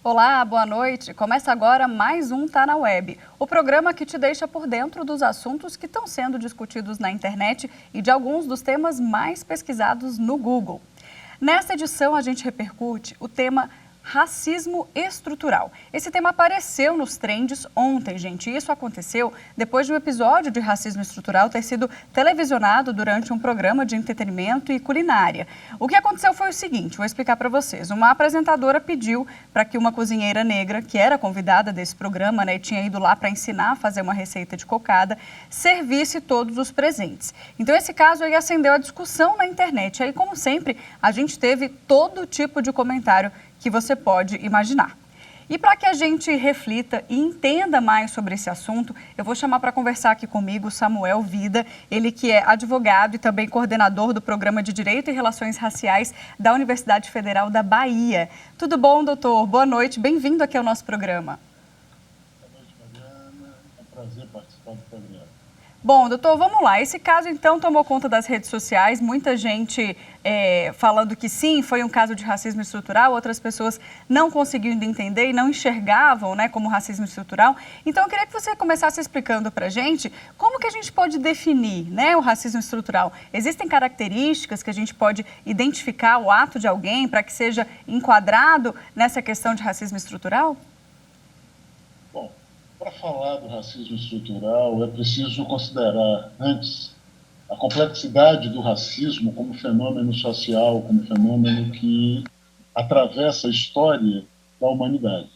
Olá, boa noite. Começa agora mais um Tá na Web, o programa que te deixa por dentro dos assuntos que estão sendo discutidos na internet e de alguns dos temas mais pesquisados no Google. Nesta edição, a gente repercute o tema racismo estrutural. Esse tema apareceu nos trends ontem, gente. Isso aconteceu depois de um episódio de racismo estrutural ter sido televisionado durante um programa de entretenimento e culinária. O que aconteceu foi o seguinte, vou explicar para vocês. Uma apresentadora pediu para que uma cozinheira negra, que era convidada desse programa, e tinha ido lá para ensinar a fazer uma receita de cocada, servisse todos os presentes. Então, esse caso aí acendeu a discussão na internet. Aí, como sempre, a gente teve todo tipo de comentário que você pode imaginar. E para que a gente reflita e entenda mais sobre esse assunto, eu vou chamar para conversar aqui comigo o Samuel Vida, ele que é advogado e também coordenador do Programa de Direito e Relações Raciais da Universidade Federal da Bahia. Tudo bom, doutor? Boa noite, bem-vindo aqui ao nosso programa. Boa noite, Mariana. É um prazer participar do programa. Bom, doutor, vamos lá. Esse caso, então, tomou conta das redes sociais. Muita gente falando que sim, foi um caso de racismo estrutural. Outras pessoas não conseguiam entender e não enxergavam, como racismo estrutural. Então, eu queria que você começasse explicando para a gente como que a gente pode definir, o racismo estrutural. Existem características que a gente pode identificar o ato de alguém para que seja enquadrado nessa questão de racismo estrutural? Bom, para falar do racismo estrutural, é preciso considerar, antes, a complexidade do racismo como fenômeno social, como fenômeno que atravessa a história da humanidade.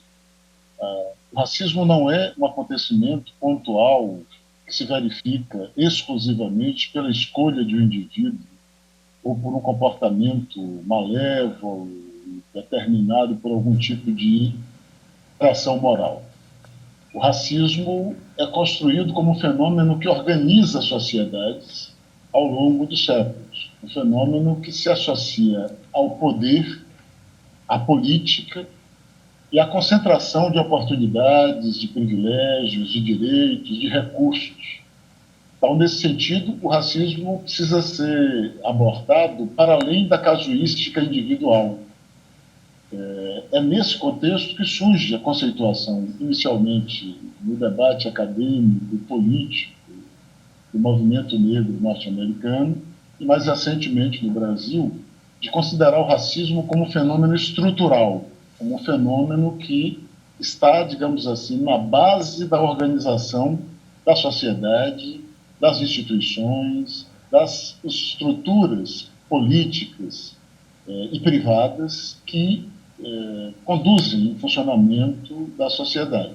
O racismo não é um acontecimento pontual que se verifica exclusivamente pela escolha de um indivíduo ou por um comportamento malévolo, determinado por algum tipo de ação moral. O racismo é construído como um fenômeno que organiza sociedades ao longo dos séculos. Um fenômeno que se associa ao poder, à política e à concentração de oportunidades, de privilégios, de direitos, de recursos. Então, nesse sentido, o racismo precisa ser abordado para além da casuística individual. É nesse contexto que surge a conceituação, inicialmente no debate acadêmico e político do movimento negro norte-americano e, mais recentemente, no Brasil, de considerar o racismo como um fenômeno estrutural, como um fenômeno que está, digamos assim, na base da organização da sociedade, das instituições, das estruturas políticas e privadas que conduzem o funcionamento da sociedade.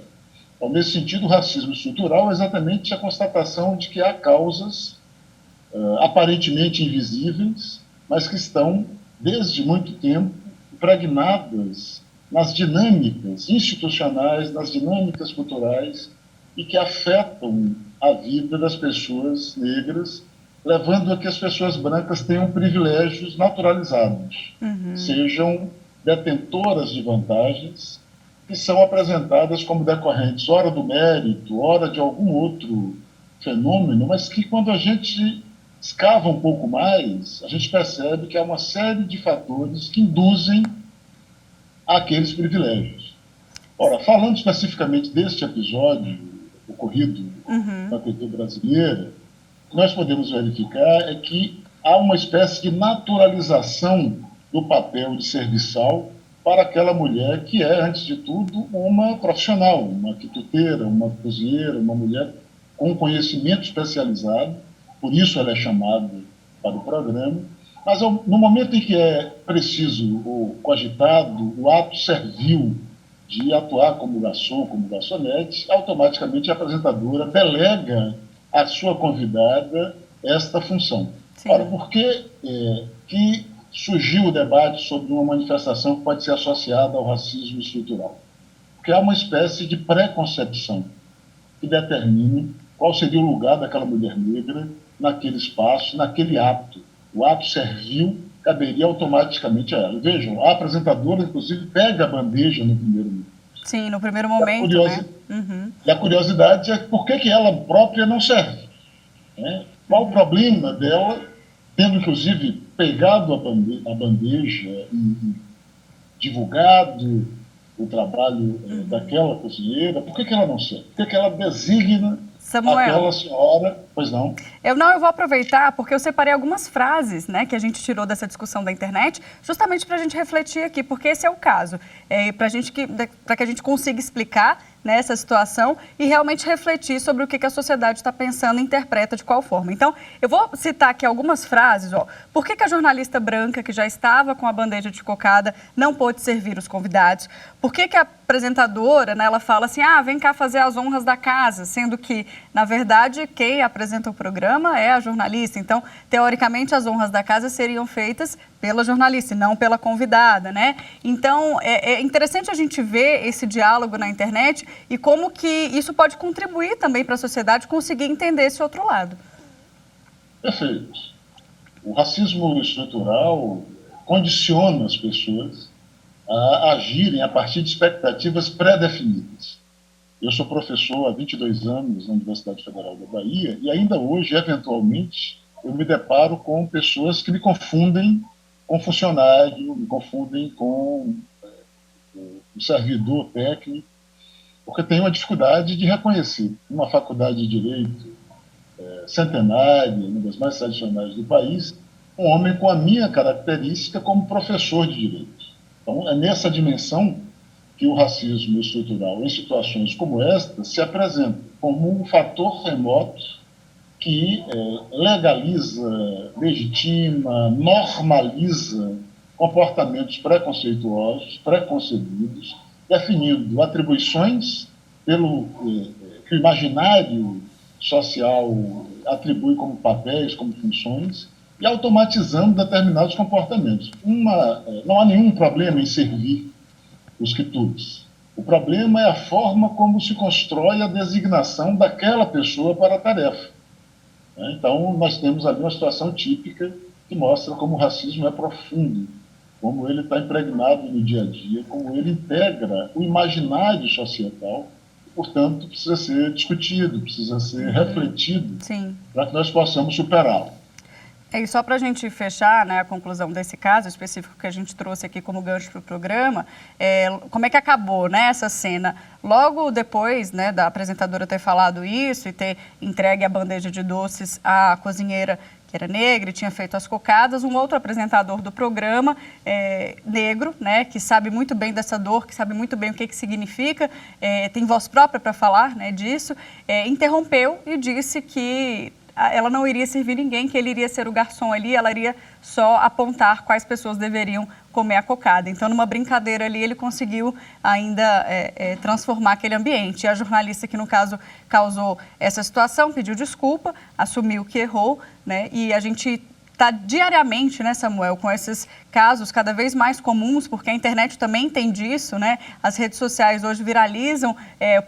Então, nesse sentido, o racismo estrutural é exatamente a constatação de que há causas aparentemente invisíveis, mas que estão, desde muito tempo, impregnadas nas dinâmicas institucionais, nas dinâmicas culturais e que afetam a vida das pessoas negras, levando a que as pessoas brancas tenham privilégios naturalizados, sejam detentoras de vantagens que são apresentadas como decorrentes, ora do mérito, ora de algum outro fenômeno, mas que quando a gente escava um pouco mais, a gente percebe que há uma série de fatores que induzem aqueles privilégios. Ora, falando especificamente deste episódio ocorrido na TV brasileira, o que nós podemos verificar é que há uma espécie de naturalização do papel de serviçal para aquela mulher que é, antes de tudo, uma profissional, uma quituteira, uma cozinheira, uma mulher com conhecimento especializado, por isso ela é chamada para o programa, mas no momento em que é preciso ou cogitado o ato servil de atuar como garçom, como garçonete, automaticamente a apresentadora delega à sua convidada esta função. Sim. Ora, por que surgiu o debate sobre uma manifestação que pode ser associada ao racismo estrutural? Porque há uma espécie de preconcepção que determina qual seria o lugar daquela mulher negra naquele espaço, naquele ato. O ato servil caberia automaticamente a ela. Vejam, a apresentadora, inclusive, pega a bandeja no primeiro momento. Sim, no primeiro momento, E a curiosidade é por que ela própria não serve. Qual o problema dela, tendo, inclusive, pegado a bandeja e divulgado o trabalho daquela cozinheira, por que ela não serve? Por que ela designa Samuel, aquela senhora? Pois não? Eu vou aproveitar porque eu separei algumas frases, né, que a gente tirou dessa discussão da internet, justamente para a gente refletir aqui, porque esse é o caso, para que a gente consiga explicar, né, essa situação e realmente refletir sobre o que a sociedade está pensando e interpreta de qual forma. Então, eu vou citar aqui algumas frases. Por que a jornalista branca, que já estava com a bandeja de cocada, não pôde servir os convidados? Por que a apresentadora, né, ela fala assim, vem cá fazer as honras da casa, sendo que, na verdade, quem apresenta o programa é a jornalista. Então, teoricamente, as honras da casa seriam feitas pela jornalista e não pela convidada, né? Então, é interessante a gente ver esse diálogo na internet e como que isso pode contribuir também para a sociedade conseguir entender esse outro lado. Perfeito. O racismo estrutural condiciona as pessoas a agirem a partir de expectativas pré-definidas. Eu sou professor há 22 anos na Universidade Federal da Bahia e ainda hoje, eventualmente, eu me deparo com pessoas que me confundem com funcionário, me confundem com o servidor técnico, porque tem uma dificuldade de reconhecer uma faculdade de Direito centenária, uma das mais tradicionais do país, um homem com a minha característica como professor de Direito. Então, é nessa dimensão que o racismo estrutural, em situações como esta, se apresenta como um fator remoto que legaliza, legitima, normaliza comportamentos preconceituosos, preconcebidos, definindo atribuições pelo que o imaginário social atribui como papéis, como funções, e automatizando determinados comportamentos. Não há nenhum problema em servir os quitutes. O problema é a forma como se constrói a designação daquela pessoa para a tarefa. Então, nós temos ali uma situação típica que mostra como o racismo é profundo, como ele está impregnado no dia a dia, como ele integra o imaginário societal e, portanto, precisa ser discutido, precisa ser refletido para que nós possamos superá-lo. E só para a gente fechar, né, a conclusão desse caso específico que a gente trouxe aqui como gancho para o programa, como é que acabou, né, essa cena? Logo depois, né, da apresentadora ter falado isso e ter entregue a bandeja de doces à cozinheira que era negra e tinha feito as cocadas, um outro apresentador do programa, negro, né, que sabe muito bem dessa dor, que sabe muito bem o que significa, tem voz própria para falar, né, disso, interrompeu e disse que ela não iria servir ninguém, que ele iria ser o garçom ali, ela iria só apontar quais pessoas deveriam comer a cocada. Então, numa brincadeira ali, ele conseguiu ainda transformar aquele ambiente. E a jornalista que, no caso, causou essa situação, pediu desculpa, assumiu que errou, né? E a gente está diariamente, né, Samuel, com esses casos cada vez mais comuns, porque a internet também tem disso, né? As redes sociais hoje viralizam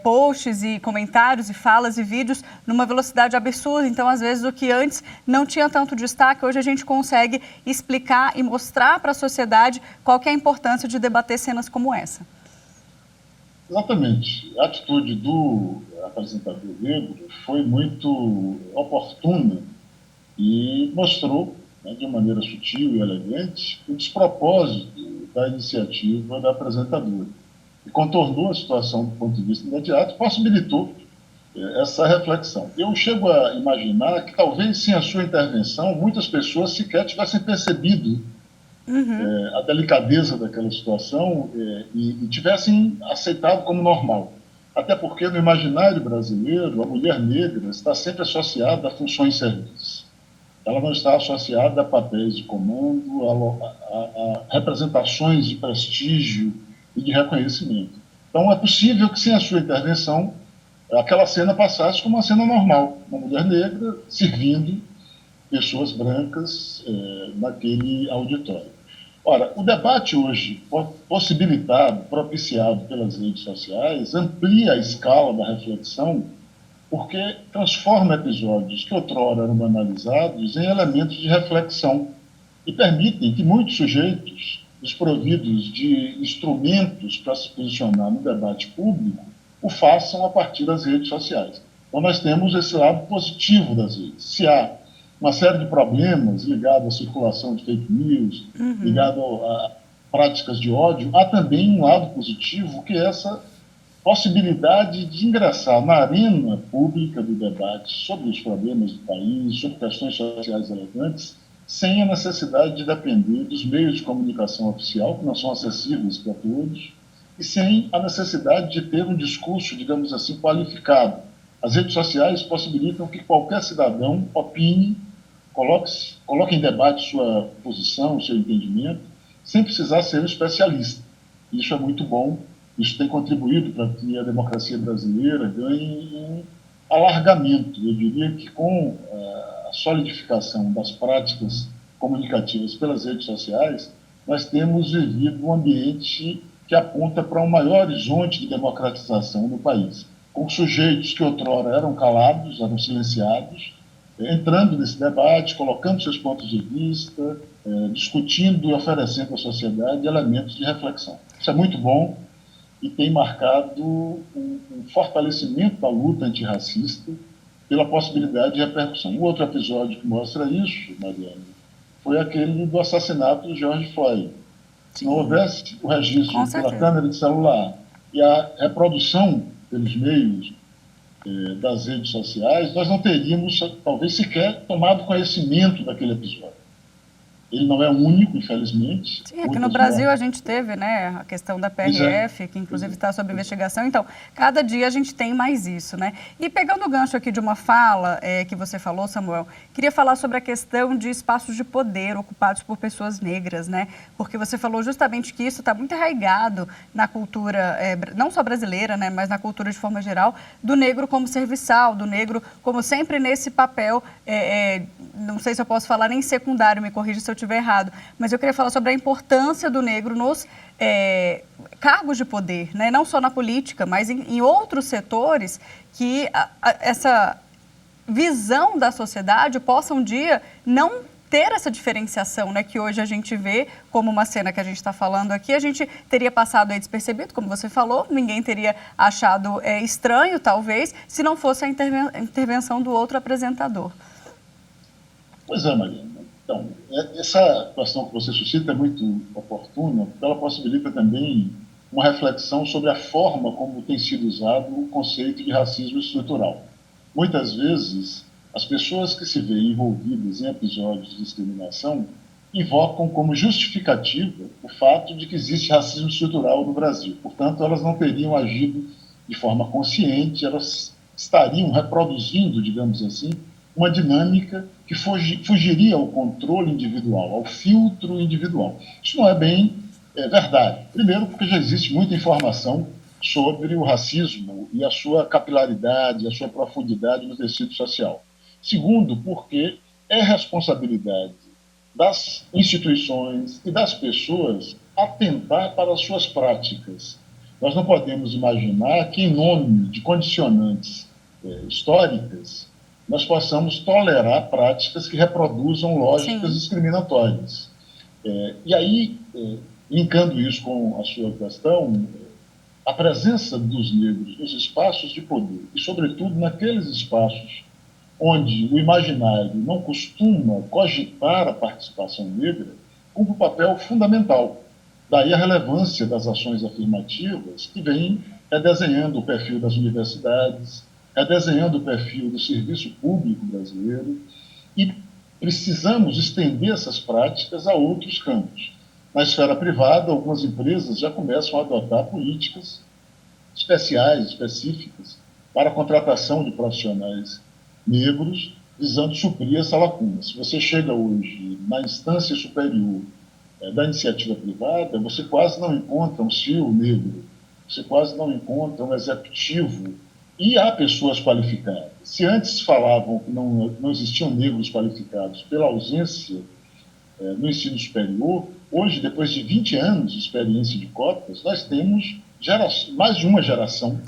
posts e comentários e falas e vídeos numa velocidade absurda. Então, às vezes, o que antes não tinha tanto destaque, hoje a gente consegue explicar e mostrar para a sociedade qual que é a importância de debater cenas como essa. Exatamente. A atitude do apresentador negro foi muito oportuna e mostrou, né, de maneira sutil e elegante, o despropósito da iniciativa da apresentadora. E contornou a situação do ponto de vista imediato, possibilitou essa reflexão. Eu chego a imaginar que talvez sem a sua intervenção, muitas pessoas sequer tivessem percebido a delicadeza daquela situação e tivessem aceitado como normal. Até porque no imaginário brasileiro, a mulher negra está sempre associada a funções serviços. Ela não está associada a papéis de comando, a representações de prestígio e de reconhecimento. Então, é possível que, sem a sua intervenção, aquela cena passasse como uma cena normal, uma mulher negra servindo pessoas brancas naquele auditório. Ora, o debate hoje, possibilitado, propiciado pelas redes sociais, amplia a escala da reflexão, porque transforma episódios que outrora eram banalizados em elementos de reflexão e permitem que muitos sujeitos, desprovidos de instrumentos para se posicionar no debate público, o façam a partir das redes sociais. Então, nós temos esse lado positivo das redes. Se há uma série de problemas ligados à circulação de fake news, ligado práticas de ódio, há também um lado positivo, que é essa possibilidade de ingressar na arena pública do debate sobre os problemas do país, sobre questões sociais relevantes, sem a necessidade de depender dos meios de comunicação oficial, que não são acessíveis para todos, e sem a necessidade de ter um discurso, digamos assim, qualificado. As redes sociais possibilitam que qualquer cidadão opine, coloque em debate sua posição, seu entendimento, sem precisar ser um especialista. Isso é muito bom, isso tem contribuído para que a democracia brasileira ganhe um alargamento. Eu diria que com a solidificação das práticas comunicativas pelas redes sociais, nós temos vivido um ambiente que aponta para um maior horizonte de democratização no país, com sujeitos que outrora eram calados, eram silenciados, entrando nesse debate, colocando seus pontos de vista, discutindo e oferecendo à sociedade elementos de reflexão. Isso é muito bom e tem marcado um fortalecimento da luta antirracista pela possibilidade de repercussão. Um outro episódio que mostra isso, Mariana, foi aquele do assassinato de George Floyd. Se não houvesse o registro pela câmera de celular e a reprodução pelos meios das redes sociais, nós não teríamos, talvez, sequer tomado conhecimento daquele episódio. Ele não é único, infelizmente. Sim, aqui no Brasil a gente teve, né, a questão da PRF, que inclusive está sob investigação. Então, cada dia a gente tem mais isso, né? E pegando o gancho aqui de uma fala que você falou, Samuel, queria falar sobre a questão de espaços de poder ocupados por pessoas negras, né? Porque você falou justamente que isso está muito arraigado na cultura, não só brasileira, né, mas na cultura de forma geral, do negro como serviçal, do negro como sempre nesse papel, não sei se eu posso falar nem secundário, me corrija se eu estiver errado, mas eu queria falar sobre a importância do negro nos cargos de poder, né? Não só na política, mas em outros setores, que essa visão da sociedade possa um dia não ter essa diferenciação, né, que hoje a gente vê como uma cena que a gente está falando aqui, a gente teria passado aí despercebido, como você falou, ninguém teria achado estranho, talvez, se não fosse a intervenção do outro apresentador. Pois é, Mariana. Então, essa questão que você suscita é muito oportuna, porque ela possibilita também uma reflexão sobre a forma como tem sido usado o conceito de racismo estrutural. Muitas vezes, as pessoas que se veem envolvidas em episódios de discriminação invocam como justificativa o fato de que existe racismo estrutural no Brasil. Portanto, elas não teriam agido de forma consciente, elas estariam reproduzindo, digamos assim, uma dinâmica que fugiria ao controle individual, ao filtro individual. Isso não é bem verdade. Primeiro, porque já existe muita informação sobre o racismo e a sua capilaridade, a sua profundidade no tecido social. Segundo, porque é responsabilidade das instituições e das pessoas atentar para as suas práticas. Nós não podemos imaginar que, em nome de condicionantes históricas, nós possamos tolerar práticas que reproduzam lógicas discriminatórias. E aí, linkando isso com a sua questão, a presença dos negros nos espaços de poder, e sobretudo naqueles espaços onde o imaginário não costuma cogitar a participação negra, cumpre um papel fundamental. Daí a relevância das ações afirmativas que vêm redesenhando o perfil das universidades, redesenhando o perfil do serviço público brasileiro, e precisamos estender essas práticas a outros campos. Na esfera privada, algumas empresas já começam a adotar políticas especiais, específicas, para a contratação de profissionais negros, visando suprir essa lacuna. Se você chega hoje na instância superior da iniciativa privada, você quase não encontra um CEO negro, você quase não encontra um executivo. E há pessoas qualificadas. Se antes falavam que não existiam negros qualificados pela ausência no ensino superior, hoje, depois de 20 anos de experiência de cotas, nós temos mais de uma geração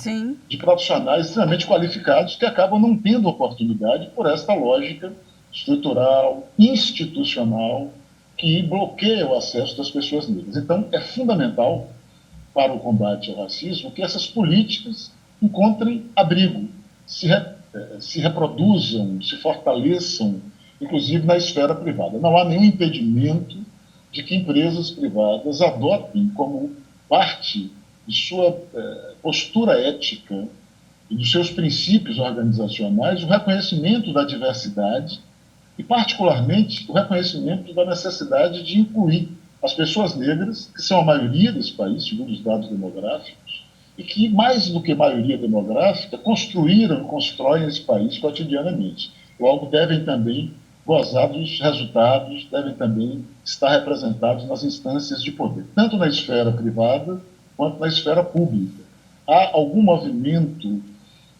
de profissionais extremamente qualificados que acabam não tendo oportunidade por esta lógica estrutural, institucional, que bloqueia o acesso das pessoas negras. Então, é fundamental para o combate ao racismo que essas políticas encontrem abrigo, se reproduzam, se fortaleçam, inclusive na esfera privada. Não há nenhum impedimento de que empresas privadas adotem como parte de sua postura ética e dos seus princípios organizacionais o reconhecimento da diversidade e, particularmente, o reconhecimento da necessidade de incluir as pessoas negras, que são a maioria desse país, segundo os dados demográficos, e que, mais do que maioria demográfica, construíram e constroem esse país cotidianamente. Logo, devem também gozar dos resultados, devem também estar representados nas instâncias de poder, tanto na esfera privada quanto na esfera pública. Há algum movimento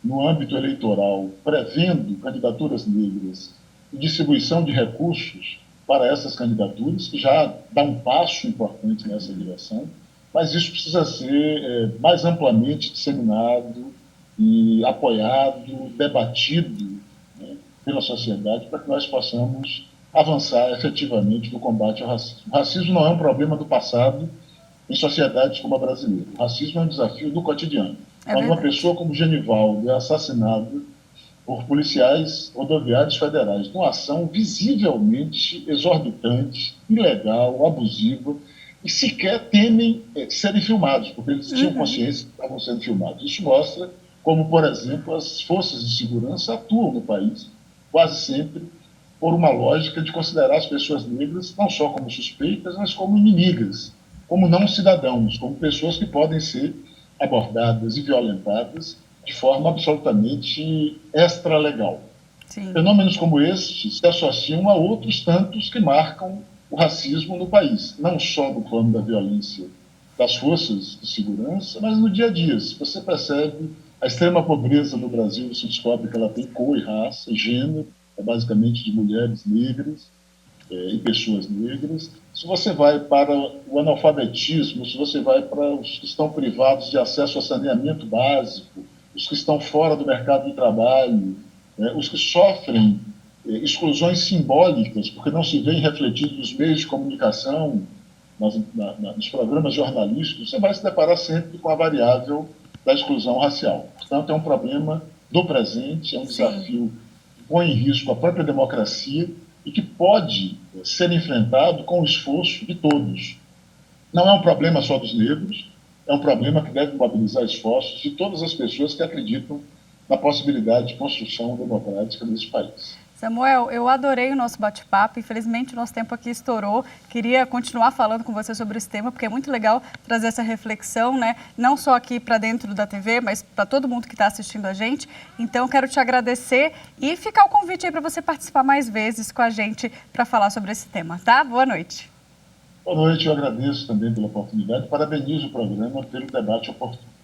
no âmbito eleitoral prevendo candidaturas negras e distribuição de recursos para essas candidaturas, que já dá um passo importante nessa direção, mas isso precisa ser mais amplamente disseminado e apoiado, debatido, né, pela sociedade, para que nós possamos avançar efetivamente no combate ao racismo. O racismo não é um problema do passado em sociedades como a brasileira. O racismo é um desafio do cotidiano. Quando uma pessoa como Genivaldo é assassinada por policiais rodoviários federais, numa ação visivelmente exorbitante, ilegal, abusiva, e sequer temem serem filmados, porque eles tinham consciência que estavam sendo filmados. Isso mostra como, por exemplo, as forças de segurança atuam no país, quase sempre por uma lógica de considerar as pessoas negras não só como suspeitas, mas como inimigas, como não cidadãos, como pessoas que podem ser abordadas e violentadas de forma absolutamente extralegal. Fenômenos como este se associam a outros tantos que marcam o racismo no país, não só no plano da violência das forças de segurança, mas no dia a dia. Se você percebe a extrema pobreza no Brasil, você descobre que ela tem cor e raça, e gênero, é basicamente de mulheres negras e pessoas negras. Se você vai para o analfabetismo, se você vai para os que estão privados de acesso a saneamento básico, os que estão fora do mercado de trabalho, os que sofrem exclusões simbólicas, porque não se veem refletidos nos meios de comunicação, nos programas jornalísticos, você vai se deparar sempre com a variável da exclusão racial. Portanto, é um problema do presente, é um desafio que põe em risco a própria democracia e que pode ser enfrentado com o esforço de todos. Não é um problema só dos negros, é um problema que deve mobilizar esforços de todas as pessoas que acreditam na possibilidade de construção democrática desse país. Samuel, eu adorei o nosso bate-papo. Infelizmente, o nosso tempo aqui estourou. Queria continuar falando com você sobre esse tema, porque é muito legal trazer essa reflexão, né? Não só aqui para dentro da TV, mas para todo mundo que está assistindo a gente. Então, quero te agradecer e ficar o convite aí para você participar mais vezes com a gente para falar sobre esse tema, tá? Boa noite. Boa noite, eu agradeço também pela oportunidade. Parabenizo o programa pelo debate oportuno.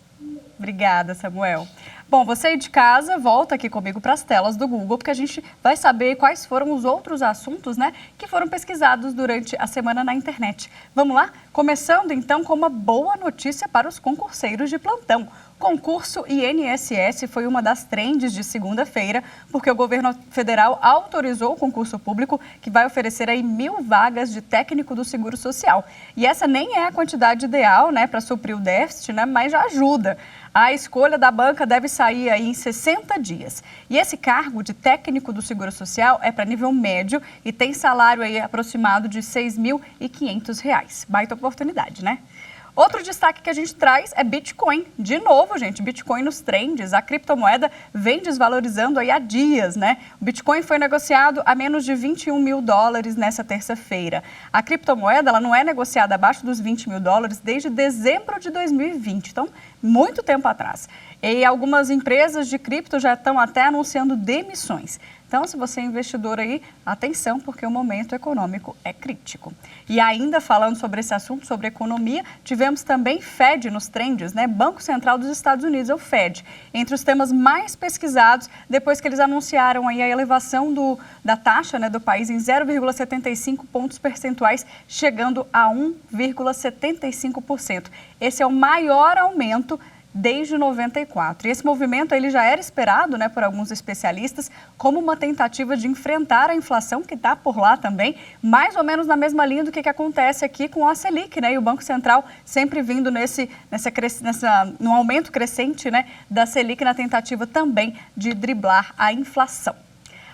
Obrigada, Samuel. Bom, você aí de casa, volta aqui comigo para as telas do Google, porque a gente vai saber quais foram os outros assuntos, né, que foram pesquisados durante a semana na internet. Vamos lá? Começando, então, com uma boa notícia para os concurseiros de plantão. Concurso INSS foi uma das trends de segunda-feira, porque o governo federal autorizou o concurso público que vai oferecer aí 1.000 vagas de técnico do Seguro Social. E essa nem é a quantidade ideal, né, para suprir o déficit, né, mas já ajuda. A escolha da banca deve sair aí em 60 dias. E esse cargo de técnico do Seguro Social é para nível médio e tem salário aí aproximado de R$ 6.500. Baita oportunidade, né? Outro destaque que a gente traz é Bitcoin. De novo, gente, Bitcoin nos trends. A criptomoeda vem desvalorizando aí há dias, né? O Bitcoin foi negociado a menos de $21 mil nessa terça-feira. A criptomoeda, ela não é negociada abaixo dos $20 mil desde dezembro de 2020. Então, muito tempo atrás. E algumas empresas de cripto já estão até anunciando demissões. Então, se você é investidor aí, atenção, porque o momento econômico é crítico. E ainda falando sobre esse assunto, sobre economia, tivemos também Fed nos trends, né? Banco Central dos Estados Unidos, é o Fed, entre os temas mais pesquisados, depois que eles anunciaram aí a elevação da taxa, né, do país em 0,75 pontos percentuais, chegando a 1,75%. Esse é o maior aumento desde 94. E esse movimento ele já era esperado, né, por alguns especialistas como uma tentativa de enfrentar a inflação que está por lá também, mais ou menos na mesma linha do que acontece aqui com a Selic, né, e o Banco Central sempre vindo no aumento crescente, né, da Selic na tentativa também de driblar a inflação.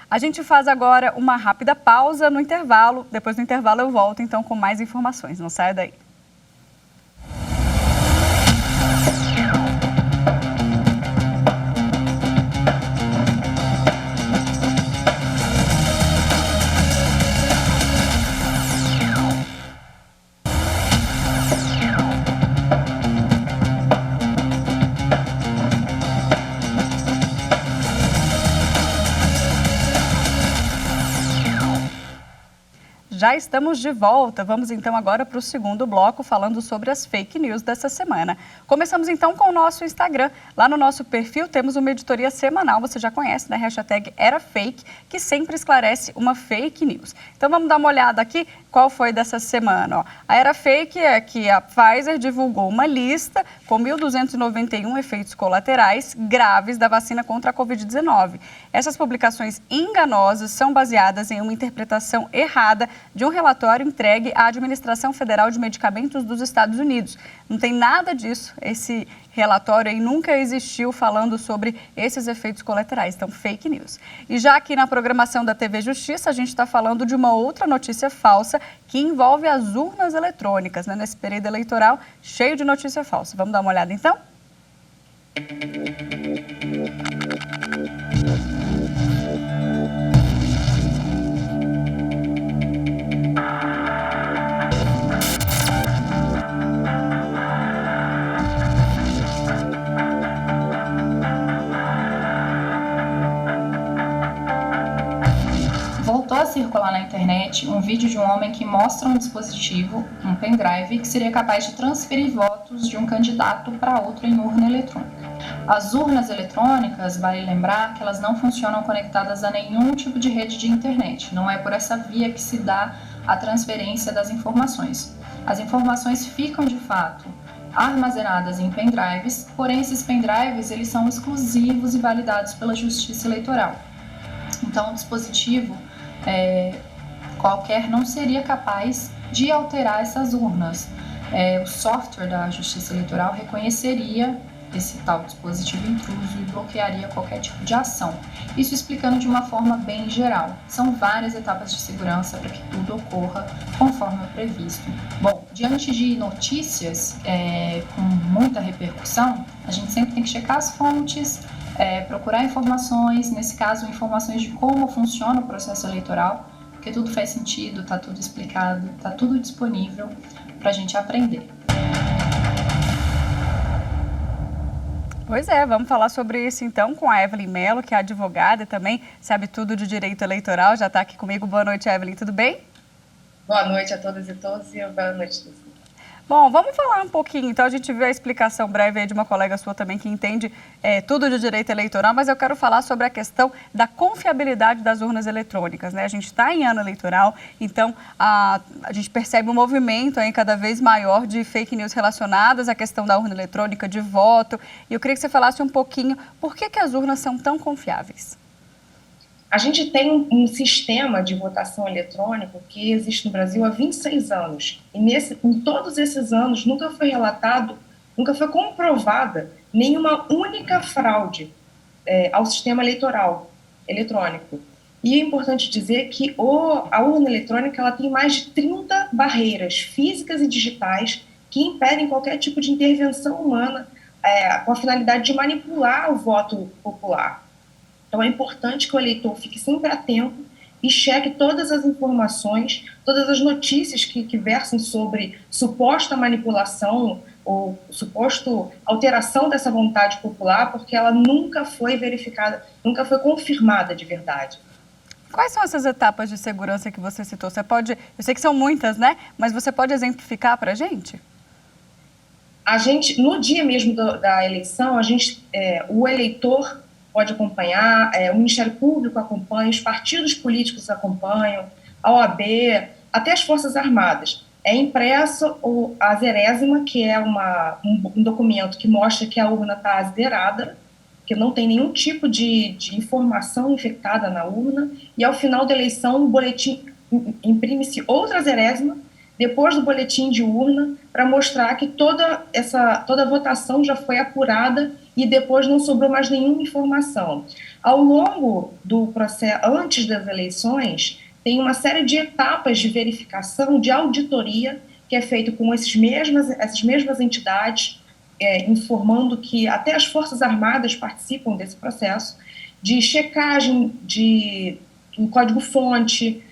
A gente faz agora uma rápida pausa no intervalo. Depois do intervalo eu volto então com mais informações. Não saia daí. Já estamos de volta. Vamos então agora para o segundo bloco falando sobre as fake news dessa semana. Começamos então com o nosso Instagram. Lá no nosso perfil temos uma editoria semanal, você já conhece, né? Hashtag Era Fake, que sempre esclarece uma fake news. Então vamos dar uma olhada aqui qual foi dessa semana. Ó. A Era Fake é que a Pfizer divulgou uma lista com 1.291 efeitos colaterais graves da vacina contra a Covid-19. Essas publicações enganosas são baseadas em uma interpretação errada de um relatório entregue à Administração Federal de Medicamentos dos Estados Unidos. Não tem nada disso, esse relatório aí nunca existiu falando sobre esses efeitos colaterais, então fake news. E já aqui na programação da TV Justiça, a gente está falando de uma outra notícia falsa que envolve as urnas eletrônicas, né? Nesse período eleitoral cheio de notícia falsa. Vamos dar uma olhada então? Voltou a circular na internet um vídeo de um homem que mostra um dispositivo, um pendrive, que seria capaz de transferir votos de um candidato para outro em urna eletrônica. As urnas eletrônicas, vale lembrar que elas não funcionam conectadas a nenhum tipo de rede de internet. Não é por essa via que se dá a transferência das informações. As informações ficam, de fato, armazenadas em pendrives, porém esses pendrives eles são exclusivos e validados pela Justiça Eleitoral. Então, o dispositivo qualquer não seria capaz de alterar essas urnas. O software da Justiça Eleitoral reconheceria esse tal dispositivo intruso e bloquearia qualquer tipo de ação. Isso explicando de uma forma bem geral. São várias etapas de segurança para que tudo ocorra conforme o previsto. Bom, diante de notícias com muita repercussão, a gente sempre tem que checar as fontes, procurar informações, nesse caso informações de como funciona o processo eleitoral, porque tudo faz sentido, está tudo explicado, está tudo disponível para a gente aprender. Pois é, vamos falar sobre isso então com a Evelyn Mello, que é advogada e também sabe tudo de direito eleitoral, já está aqui comigo. Boa noite, Evelyn, tudo bem? Boa noite a todas e todos e boa noite a todos. Bom, vamos falar um pouquinho, então a gente viu a explicação breve aí de uma colega sua também que entende tudo de direito eleitoral, mas eu quero falar sobre a questão da confiabilidade das urnas eletrônicas, né? A gente está em ano eleitoral, então a gente percebe um movimento aí cada vez maior de fake news relacionadas à questão da urna eletrônica, de voto, e eu queria que você falasse um pouquinho por que as urnas são tão confiáveis. A gente tem um sistema de votação eletrônico que existe no Brasil há 26 anos. E em todos esses anos nunca foi relatado, nunca foi comprovada nenhuma única fraude ao sistema eleitoral eletrônico. E é importante dizer que a urna eletrônica ela tem mais de 30 barreiras físicas e digitais que impedem qualquer tipo de intervenção humana com a finalidade de manipular o voto popular. Então, é importante que o eleitor fique sempre atento e cheque todas as informações, todas as notícias que versem sobre suposta manipulação ou suposto alteração dessa vontade popular, porque ela nunca foi verificada, nunca foi confirmada de verdade. Quais são essas etapas de segurança que você citou? Você pode, eu sei que são muitas, né? Mas você pode exemplificar para a gente? No dia mesmo da eleição, o eleitor pode acompanhar, o Ministério Público acompanha, os partidos políticos acompanham, a OAB, até as Forças Armadas. É impresso a zerésima, que é um documento que mostra que a urna está zerada, que não tem nenhum tipo de informação infectada na urna, e ao final da eleição, o boletim imprime-se outra zerésima, depois do boletim de urna, para mostrar que toda a votação já foi apurada e depois não sobrou mais nenhuma informação. Ao longo do processo, antes das eleições, tem uma série de etapas de verificação, de auditoria, que é feito com essas mesmas entidades, informando que até as Forças Armadas participam desse processo, de checagem do código-fonte,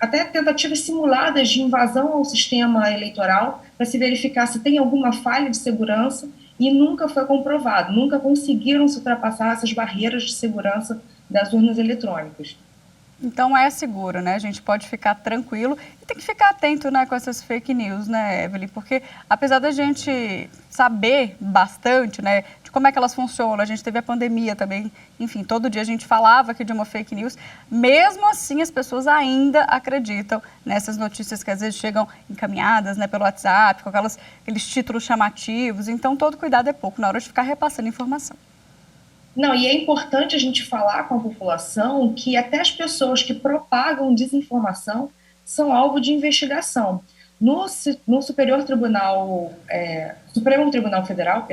até tentativas simuladas de invasão ao sistema eleitoral, para se verificar se tem alguma falha de segurança, e nunca foi comprovado, nunca conseguiram se ultrapassar essas barreiras de segurança das urnas eletrônicas. Então é seguro, né? A gente pode ficar tranquilo e tem que ficar atento, né, com essas fake news, né, Evelyn? Porque apesar da gente saber bastante, né, de como é que elas funcionam, a gente teve a pandemia também, enfim, todo dia a gente falava aqui de uma fake news, mesmo assim as pessoas ainda acreditam nessas notícias que às vezes chegam encaminhadas, né, pelo WhatsApp, com aqueles títulos chamativos. Então todo cuidado é pouco na hora de ficar repassando informação. Não, e é importante a gente falar com a população que até as pessoas que propagam desinformação são alvo de investigação. No Supremo Tribunal Federal,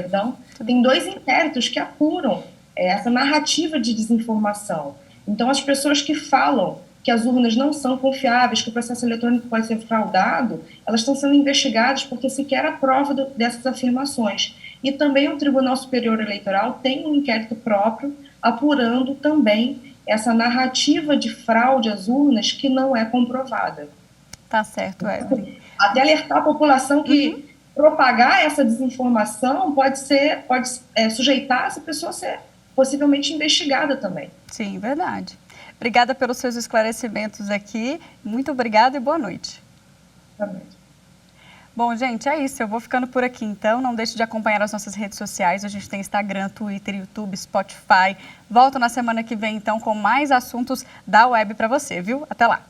tem 2 inquéritos que apuram essa narrativa de desinformação. Então, as pessoas que falam que as urnas não são confiáveis, que o processo eletrônico pode ser fraudado, elas estão sendo investigadas porque sequer há prova dessas afirmações. E também o Tribunal Superior Eleitoral tem um inquérito próprio apurando também essa narrativa de fraude às urnas que não é comprovada. Tá certo, Evelyn. Até alertar a população que propagar essa desinformação pode sujeitar essa pessoa a ser possivelmente investigada também. Sim, verdade. Obrigada pelos seus esclarecimentos aqui. Muito obrigada e boa noite. Boa noite. Bom, gente, é isso. Eu vou ficando por aqui, então. Não deixe de acompanhar as nossas redes sociais. A gente tem Instagram, Twitter, YouTube, Spotify. Volto na semana que vem, então, com mais assuntos da web para você, viu? Até lá.